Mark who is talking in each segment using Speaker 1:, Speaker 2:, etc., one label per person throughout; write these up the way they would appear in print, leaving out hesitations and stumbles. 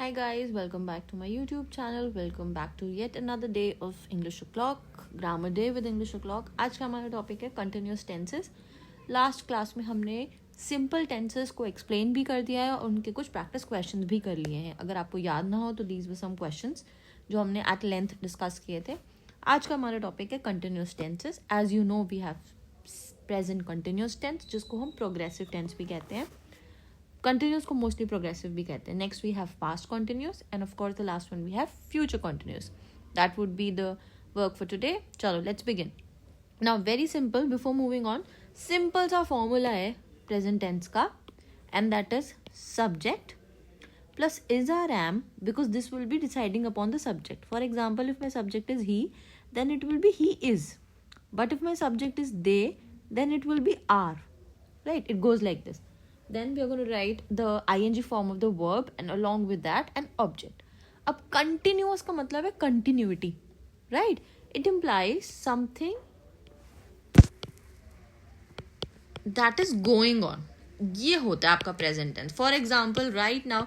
Speaker 1: Hi guys, welcome back to my YouTube channel. Welcome back to yet another day of English O'Clock, Grammar Day with English O'Clock. आज का हमारा topic है continuous tenses. Last class में हमने simple tenses को explain भी कर दिया है और उनके कुछ प्रैक्टिस क्वेश्चंस भी कर लिए हैं. अगर आपको याद ना हो तो दीज वर सम क्वेश्चंस जो हमने एट लेंथ डिस्कस किए थे. आज का हमारा टॉपिक है continuous tenses. As you know we have present continuous tense जिसको हम प्रोग्रेसिव टेंस भी कहते हैं. कंटिन्यूस को मोस्टली प्रोग्रेसिव भी कहते हैं. Next we have past continuous and of course the last one we have future continuous. That would be the work for today. चलो let's begin. Now very simple. Before moving on, simple सा formula है present tense का and that is subject plus is are am, because this will be deciding upon the subject. For example, if my subject is he then it will be he is, but if my subject is they then it will be are. Right, it goes like this. Then we are going to write the ing form of the verb and along with that an object. अब continuous का मतलब है continuity, right? It implies something that is going on. ये होता है आपका present tense. For example, right now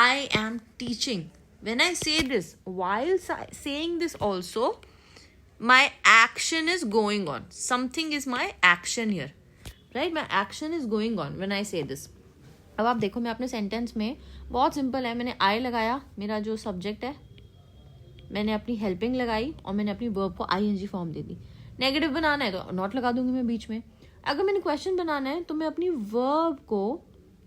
Speaker 1: I am teaching. When I say this, while saying this also, my action is going on. Something is my action here, right? My action is going on when I say this. अब आप देखो, मैं अपने sentence में बहुत simple है. मैंने आई लगाया, मेरा जो सब्जेक्ट है, मैंने अपनी हेल्पिंग लगाई और मैंने अपनी वर्ब को आईएनजी फॉर्म दे दी. नेगेटिव बनाना है तो नॉट लगा दूंगी मैं बीच में. अगर मैंने क्वेश्चन बनाना है तो मैं अपनी वर्ब को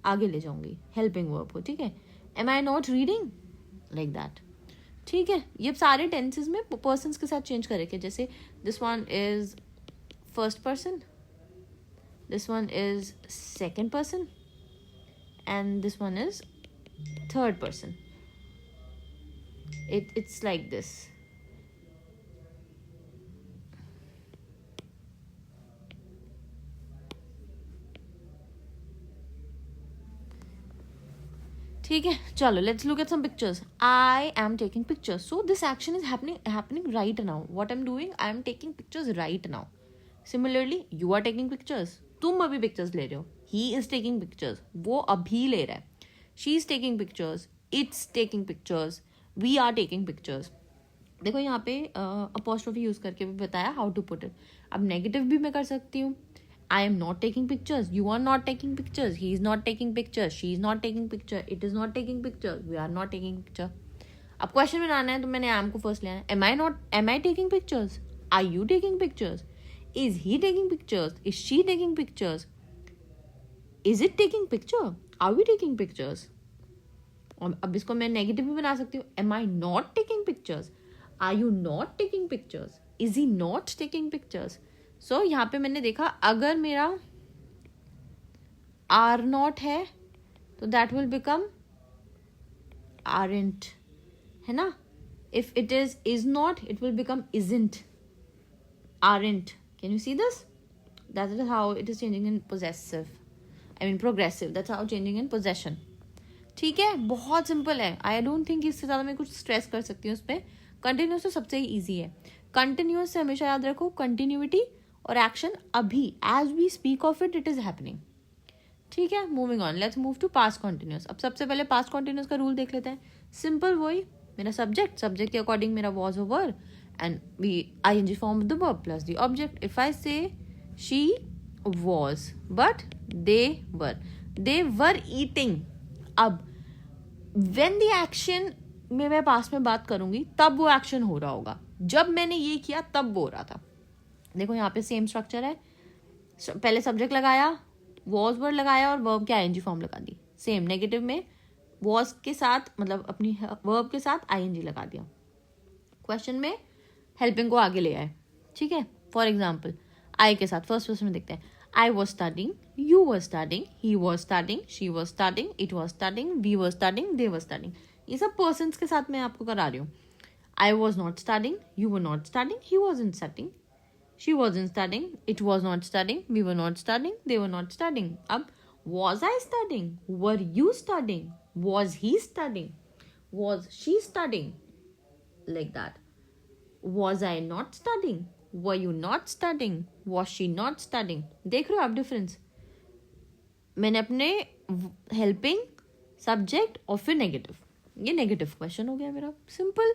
Speaker 1: आगे ले जाऊंगी, हेल्पिंग वर्ब को. ठीक है, am I not reading, like that. ठीक है, ये सारे टेंसेस में पर्सन्स के साथ चेंज करेंगे. जैसे this one is first person, this one is second person and this one is third person. It's like this. ठीक है, चलो let's look at some pictures. I am taking pictures. So this action is happening right now. What I am doing, I am taking pictures right now. Similarly you are taking pictures. तुम अभी pictures ले रहे हो. He is taking pictures, वो अभी ले रहा है. She is taking pictures, it's taking pictures, we are taking pictures. देखो यहाँ पे अपोस्ट्रोफी यूज करके भी बताया हाउ टू पुट इट. अब नेगेटिव भी मैं कर सकती हूँ. I am not taking pictures. You are not taking pictures. He is not taking pictures. She is not taking picture. It is not taking picture. We are not taking picture. अब question बनाना है तो मैंने am को first लेना है. Am I taking pictures? Are you taking pictures? Is he taking pictures? Is she taking pictures? Is it taking picture? Are we taking pictures? अब इसको मैं नेगेटिव भी बना सकती हूँ. Am I not taking pictures? Are you not taking pictures? Is he not taking pictures? सो यहाँ पे मैंने देखा, अगर मेरा आर नॉट है तो दैट विल बिकम आरंट, है ना. If it is not it will become isn't, aren't. Can you see this? That is how it is changing in possessive, I mean progressive. That's how changing in possession. ठीक है, बहुत simple है. I don't think इससे ज़्यादा मैं कुछ stress कर सकती हूँ उस पर. कंटिन्यूस तो सबसे ही ईजी है. कंटिन्यूस से हमेशा याद रखो कंटिन्यूटी और एक्शन अभी, as we speak of it, it is happening. ठीक है, moving on. Let's move to past continuous. अब सबसे पहले पास्ट कॉन्टिन्यूस का रूल देख लेते हैं. सिंपल वही, मेरा सब्जेक्ट के अकॉर्डिंग मेरा was over and V ING form of the verb plus the object. If I say she was but they were eating. अब व्हेन द एक्शन में मैं पास्ट में बात करूंगी तब वो एक्शन हो रहा होगा. जब मैंने ये किया तब वो हो रहा था. देखो यहाँ पे सेम स्ट्रक्चर है. पहले सब्जेक्ट लगाया, वॉज वर्ड लगाया और वर्ब के आईएनजी फॉर्म लगा दी. सेम नेगेटिव में वॉज के साथ, मतलब अपनी वर्ब के साथ आईएनजी लगा दिया. क्वेश्चन में हेल्पिंग को आगे ले आए. ठीक है, फॉर एग्जाम्पल आई के साथ फर्स्ट पर्सन में देखते हैं. I was studying, you was studying, he was studying, she was studying, it was studying, we was studying, they was studying. ये सब पर्सन्स के साथ मैं आपको करा रही हूँ. I was not studying, you were not studying, he wasn't studying, she wasn't studying, it was not studying, we were not studying, they were not studying. अब was I studying? Were you studying? Was he studying? Was she studying? Like that. Was I not studying? Were you not studying? Was she not studying? देख रहे हो आप difference. मैंने अपने helping, subject और फिर negative. ये नेगेटिव क्वेश्चन हो गया मेरा. सिंपल.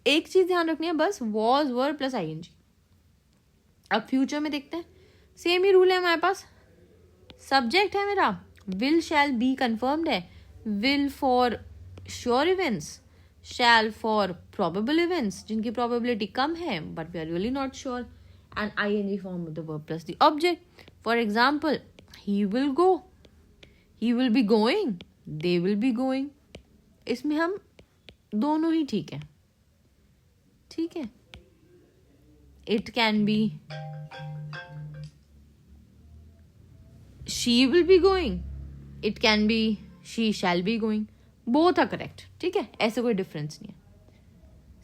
Speaker 1: एक चीज ध्यान रखनी है बस, वॉज वर प्लस आईएनजी. अब फ्यूचर में देखते हैं. सेम ही रूल है हमारे पास. सब्जेक्ट है मेरा, विल शैल बी कंफर्म्ड है. Will for sure events, shall for probable events जिनकी प्रोबेबिलिटी कम है but we are really not sure, and ING form of the verb plus the object. For example, he will go, he will be going, they will be going. इसमें हम दोनों ही ठीक है. ठीक है. It can be she will be going, it can be she shall be going. both are correct. ठीक है, ऐसे कोई डिफरेंस नहीं है.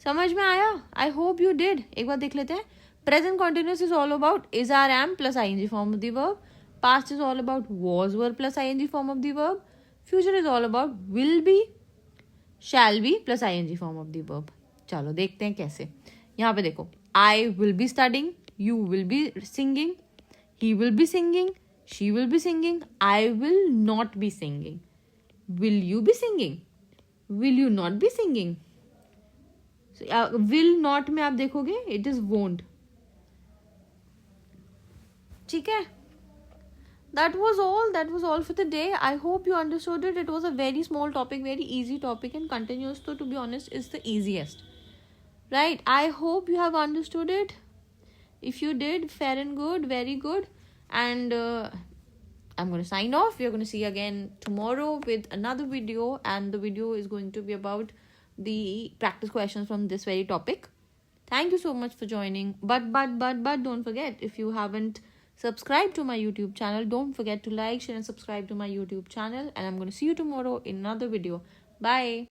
Speaker 1: समझ में आया? I hope you did. एक बार देख लेते हैं. Present continuous is all about is are am plus ING form of the verb. Past is all about was were plus ING form of the verb. Future is all about will be, shall be plus ING form of the verb. चलो देखते हैं कैसे. यहाँ पे देखो, I will be studying, you will be singing, he will be singing, she will be singing, I will not be singing. Will you be singing? Will you not be singing? So, will not में आप देखोगे it is won't. ठीक है. That was all for the day. I hope you understood it. It was a very small topic, very easy topic, and continuous, so to be honest is the easiest. Right? I hope you have understood it. If you did, fair and good, very good. And I'm going to sign off. We are going to see again tomorrow with another video, and the video is going to be about the practice questions from this very topic. Thank you so much for joining. But don't forget, if you haven't subscribed to my YouTube channel, don't forget to like, share and subscribe to my YouTube channel, and I'm going to see you tomorrow in another video. Bye.